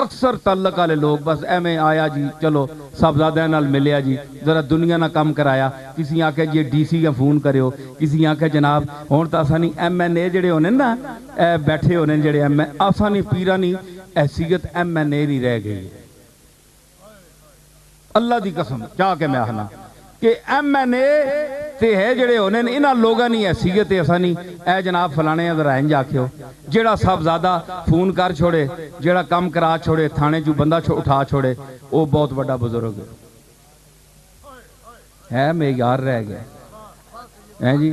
मुख्तसर तल्लक वाले लोग, बस एवें आया जी चलो साहबजादे नाल मिलिया जी, जरा दुनिया ना काम कराया, किसी आखे जी DC का फोन करो, किसी आखे जनाब हुण तां असां नहीं MNA जिहड़े होने ना बैठे होने जिहड़े असां नहीं पीरा नहीं हैसीयत MNA नहीं रह गई। अल्लाह दी कसम चाह के मैं आखना कि MNA ते है जिहड़े होने इन्हां लोगां दी हैसीयत असां नहीं ए जनाब फलाने जरा इंज आखियो, जिहड़ा साहबजादा फोन कर छोड़े, जिहड़ा काम करा छोड़े, थाने चों बंदा उठा छोड़े, वो बहुत बड़ा बुजुर्ग है, मेयार रह गया है जी।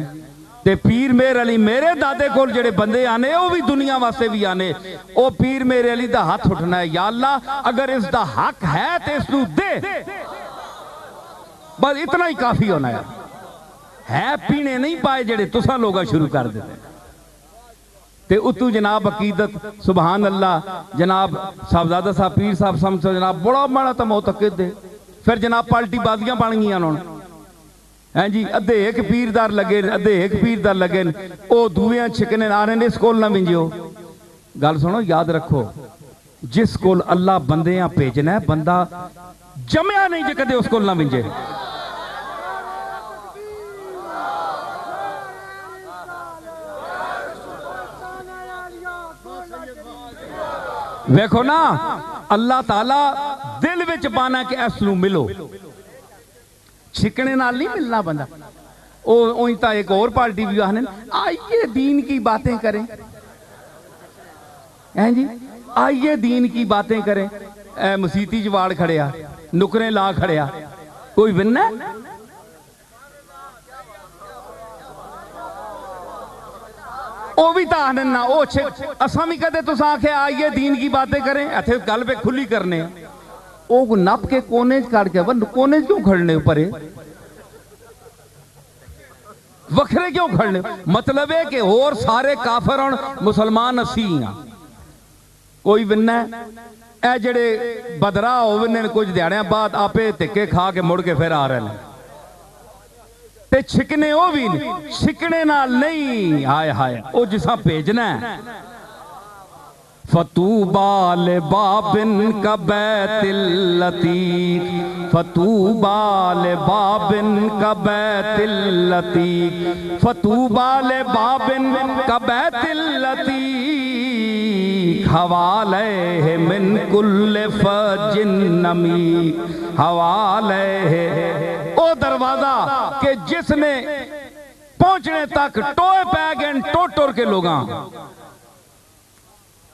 ते पीर मेर अली मेरे दादे कोल जेड़े बंदे आने वो भी दुनिया वास्ते भी आने, वो पीर मेरे अली दा हाथ उठना है, या अल्लाह अगर इसका हक है तो इसनू दे, बस इतना ही काफी होना है पीने नहीं पाए जेड़े तुसा लोग शुरू कर देते ते उतू जनाब अकीदत सुबहान अल्लाह जनाब साहबजादा साहब पीर साहब समझो जनाब बड़ा माड़ा तो मोतकद दे, फिर जनाब पार्टी बाजियां बन गई उन्होंने हैं जी, अद्धे एक पीरदार लगे अद्धे एक पीरदार लगे, वो दूए छिकने आ रहे इस कोल ना विंजियो। गल सुनो याद रखो, जिस कोल अल्लाह बंदे भेजना है बंदा जमया नहीं जे कदे उस कोल ना विंजे। वेखो ना अल्लाह ताला दिल विच पाना कि इसनू मिलो, छिकने नाल नहीं मिलना बंदा। ओ तो एक और पार्टी भी आने आइए दीन की बातें करें, हैं जी आइए दीन की बातें करें, मसीती जवाड़ खड़िया नुकरे ला खड़िया, कोई बिन्ना वो भी तो आने ना वो असा भी कहते तुस आखे आइए दीन की बातें करें, इतने गल पे खुली करने वो नप के कोने काट के कोने क्यों खड़ने परे वखरे क्यों खड़ने, मतलब है कि और सारे काफर और मुसलमान असी हाँ, कोई बिन्ना ए जड़े बदरा होने कुछ दिहाड़ियां बाद आपे धिक्के खा के मुड़ के फिर आ रहे हैं ते छिकने वो भी नहीं, छिकने नाल नहीं हाय हाय वो जिसा भेजना है। फतूबाल बाबिन का बैतिल लतीक, फतूबाल बाबिन का बैतिल लतीक, फतूबाल बाबिन का बैतिल लतीक, हवाले मिन कुल्ले फजिन नमी, हवाले ओ दरवाजा के जिसने पहुंचने तक टोए पै गए टोट टोर के लोग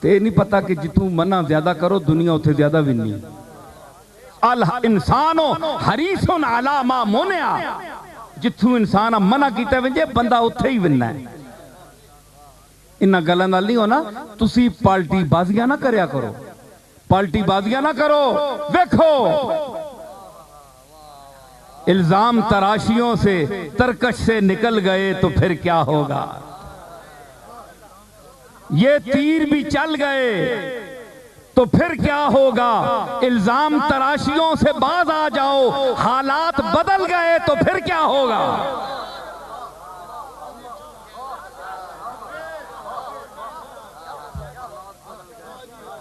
ते नहीं पता कि जितू मना ज्यादा करो दुनिया उथे ज्यादा भी नहीं। अल इंसानो हरीसुन अला मा मुनिया, जिथू इंसान मना किया विंजे बंदा उथे ही विनना है। इन्हां गल्लां नाल नहीं होना, तुसी पार्टी बाजियां ना करया करो, पार्टी बाजियां ना करो। देखो इल्जाम तराशियों से तरकश से निकल गए तो फिर क्या होगा, ये तीर भी चल गए तो फिर क्या होगा, इल्जाम तराशियों से बाज आ जाओ, हालात बदल गए तो फिर क्या होगा।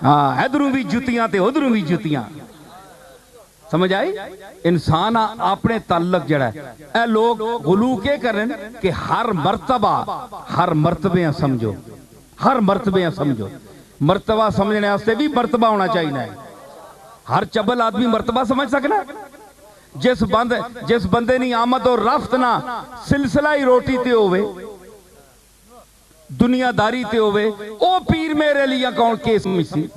हाँ इधरों भी जुतियां ते उधरों भी जुतियां, समझ आई। इंसान अपने ताल्लुक जड़ा है, ए लोग गुलू के करें कि हर मर्तबा हर मर्तबे समझो, हर मर्तबे समझो, मर्तबा समझने वास्ते भी मर्तबा होना चाहिए। हर चबल आदमी मर्तबा समझ सकना, जिस बंदे नी आमद और रफ्त ना सिलसिला ही रोटी ते होवे, दुनियादारी ते होवे, ओ पीर मेरे लिए कौन केस मिसी।